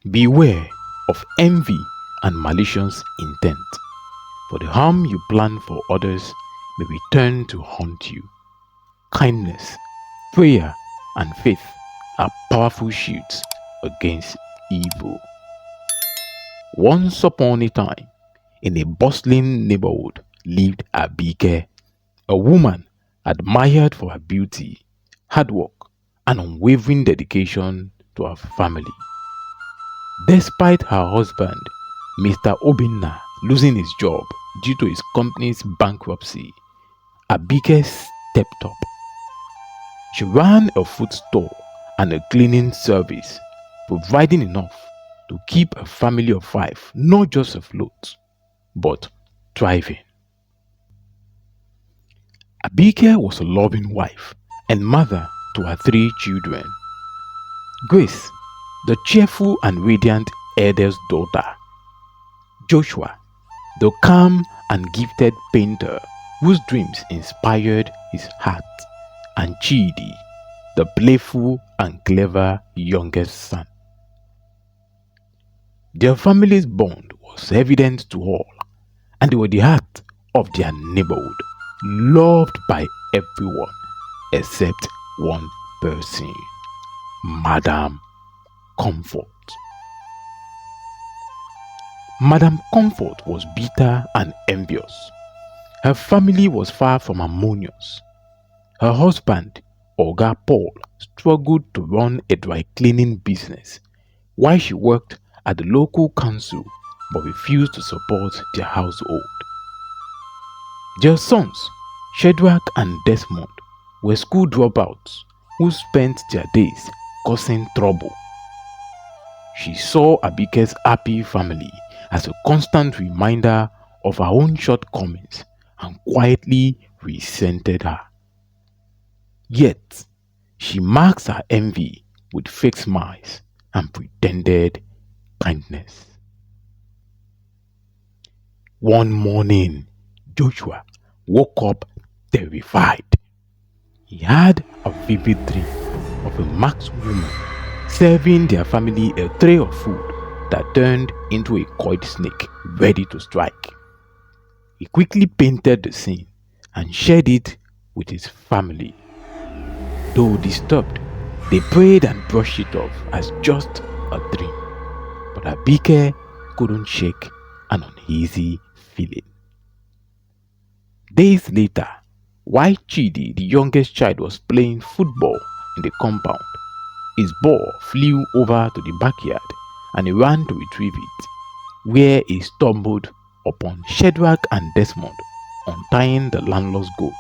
Beware of envy and malicious intent, for the harm you plan for others may return to haunt you. Kindness, prayer, and faith are powerful shields against evil. Once upon a time, in a bustling neighborhood lived Abike, a woman admired for her beauty, hard work, and unwavering dedication to her family. Despite her husband, Mr. Obinna, losing his job due to his company's bankruptcy, Abike stepped up. She ran a food store and a cleaning service, providing enough to keep a family of five not just afloat, but thriving. Abike was a loving wife and mother to her three children. Grace, the cheerful and radiant eldest daughter. Joshua, the calm and gifted painter whose dreams inspired his heart. And Chidi, the playful and clever youngest son. Their family's bond was evident to all, and they were the heart of their neighborhood, loved by everyone except one person, Madam Comfort. Madam Comfort was bitter and envious. Her family was far from harmonious. Her husband, Oga Paul, struggled to run a dry cleaning business while she worked at the local council but refused to support their household. Their sons, Shadrach and Desmond, were school dropouts who spent their days causing trouble. She saw Abike's happy family as a constant reminder of her own shortcomings and quietly resented her. Yet, she masks her envy with fake smiles and pretended kindness. One morning, Joshua woke up terrified. He had a vivid dream of a masked woman serving their family a tray of food that turned into a coiled snake ready to strike. He quickly painted the scene and shared it with his family. Though disturbed, they prayed and brushed it off as just a dream. But Abike couldn't shake an uneasy feeling. Days later, while Chidi, the youngest child, was playing football in the compound, his ball flew over to the backyard and he ran to retrieve it, where he stumbled upon Shadrach and Desmond untying the landlord's goat,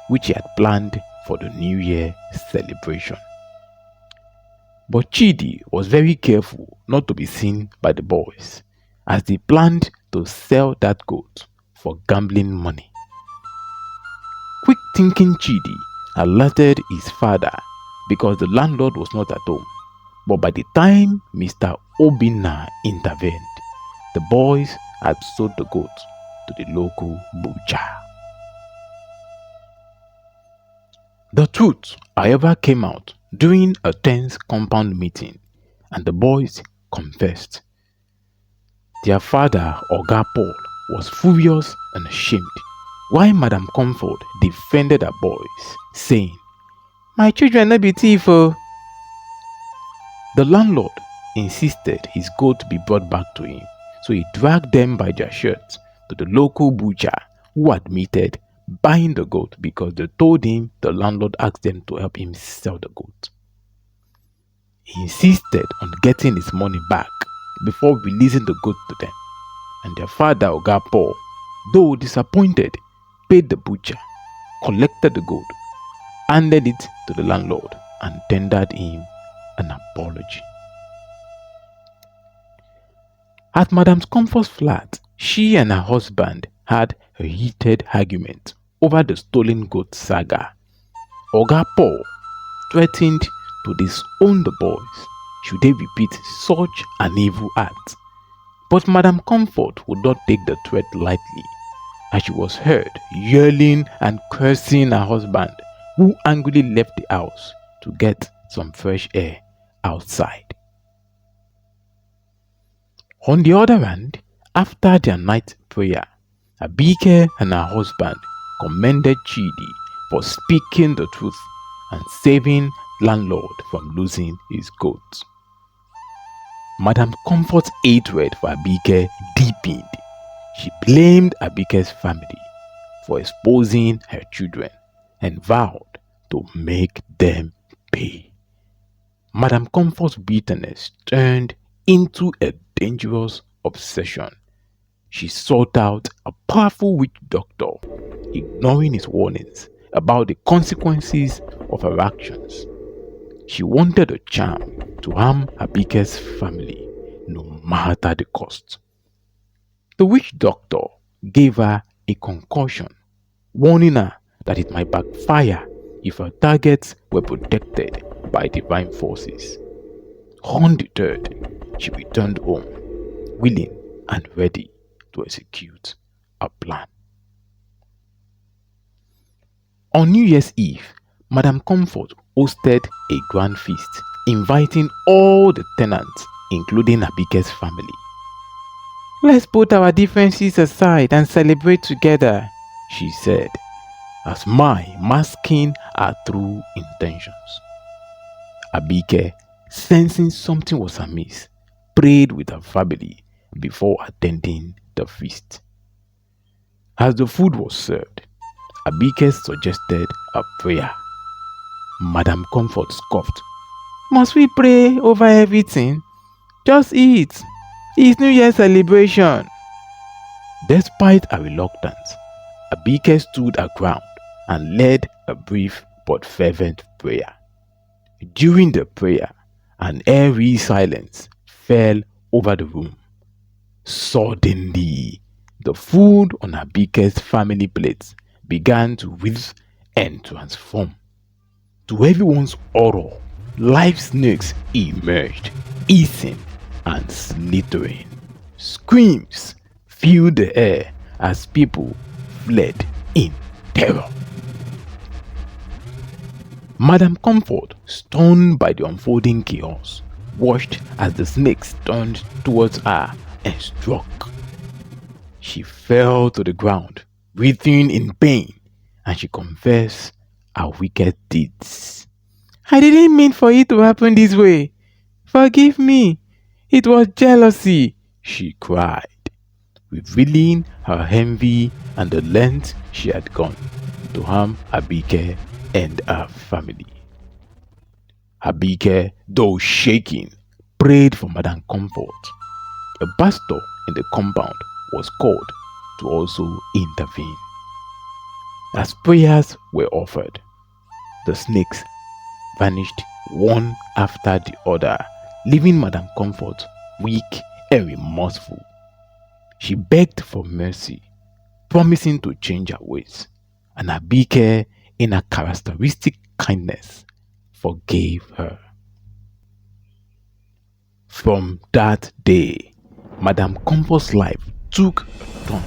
which he had planned for the New Year celebration. But Chidi was very careful not to be seen by the boys, as they planned to sell that goat for gambling money. Quick thinking Chidi alerted his father because the landlord was not at home, but by the time Mr. Obinna intervened, the boys had sold the goat to the local butcher. The truth, however, came out during a tense compound meeting, and the boys confessed. Their father, Oga Paul, was furious and ashamed, while Madam Comfort defended her boys, saying, "My children no be thief oh." The landlord insisted his goat be brought back to him, so he dragged them by their shirts to the local butcher, who admitted buying the goat because they told him the landlord asked them to help him sell the goat. He insisted on getting his money back before releasing the goat to them, and their father, Oga Paul, though disappointed, paid the butcher, collected the goat, handed it to the landlord, and tendered him an apology. At Madam Comfort's flat, she and her husband had a heated argument over the stolen goat saga. Oga Paul threatened to disown the boys should they repeat such an evil act. But Madam Comfort would not take the threat lightly, as she was heard yelling and cursing her husband, who angrily left the house to get some fresh air outside. On the other hand, after their night prayer, Abike and her husband commended Chidi for speaking the truth and saving landlord from losing his goats. Madam Comfort's hatred for Abike deepened. She blamed Abike's family for exposing her children and vowed to make them pay. Madam Comfort's bitterness turned into a dangerous obsession. She sought out a powerful witch doctor, ignoring his warnings about the consequences of her actions. She wanted a charm to harm Abike's family, no matter the cost. The witch doctor gave her a concussion, warning her that it might backfire if her targets were protected by divine forces. Undeterred, she returned home, willing and ready to execute her plan. On New Year's Eve, Madam Comfort hosted a grand feast, inviting all the tenants, including Abike's family. "Let's put our differences aside and celebrate together," she said, a smile masking her true intentions. Abike, sensing something was amiss, prayed with her family before attending the feast. As the food was served, Abike suggested a prayer. Madam Comfort scoffed. "Must we pray over everything? Just eat. It's New Year's celebration." Despite her reluctance, Abike stood her ground and led a brief but fervent prayer. During the prayer, an eerie silence fell over the room. Suddenly, the food on Abike's family plates began to writhe and transform. To everyone's horror, live snakes emerged, hissing and slithering. Screams filled the air as people fled in terror. Madam Comfort, stunned by the unfolding chaos, watched as the snakes turned towards her and struck. She fell to the ground, writhing in pain, and she confessed her wicked deeds. "I didn't mean for it to happen this way. Forgive me. It was jealousy," she cried, revealing her envy and the length she had gone to harm Abike and her family. Abike, though shaking, prayed for Madam Comfort. A pastor in the compound was called to also intervene. As prayers were offered, the snakes vanished one after the other, leaving Madam Comfort weak and remorseful. She begged for mercy, promising to change her ways, and Abike, in her characteristic kindness, forgave her. From that day, Madam Comfort's life took a turn.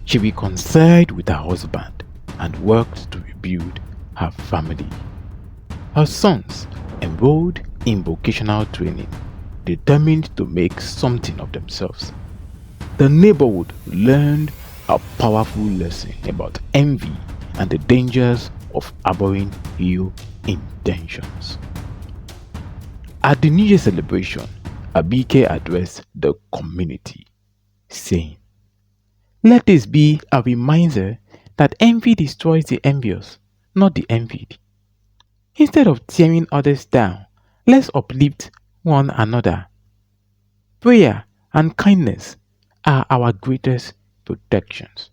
She reconciled with her husband and worked to rebuild her family. Her sons, enrolled in vocational training, determined to make something of themselves. The neighborhood learned a powerful lesson about envy and the dangers of harboring ill intentions. At the New Year celebration, Abike addressed the community, saying, "Let this be a reminder that envy destroys the envious, not the envied. Instead of tearing others down, let's uplift one another. Prayer and kindness are our greatest protections."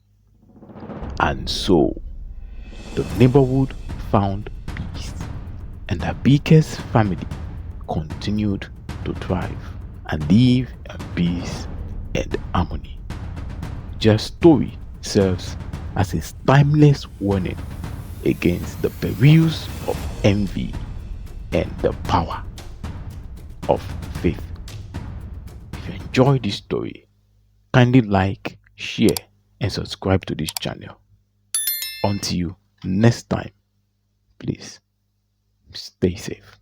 And so, the neighborhood found peace, and Abike's family continued to thrive and live in peace and harmony. Their story serves as a timeless warning against the perils of envy and the power of faith. If you enjoyed this story, kindly like, share, and subscribe to this channel. Until next time, please stay safe.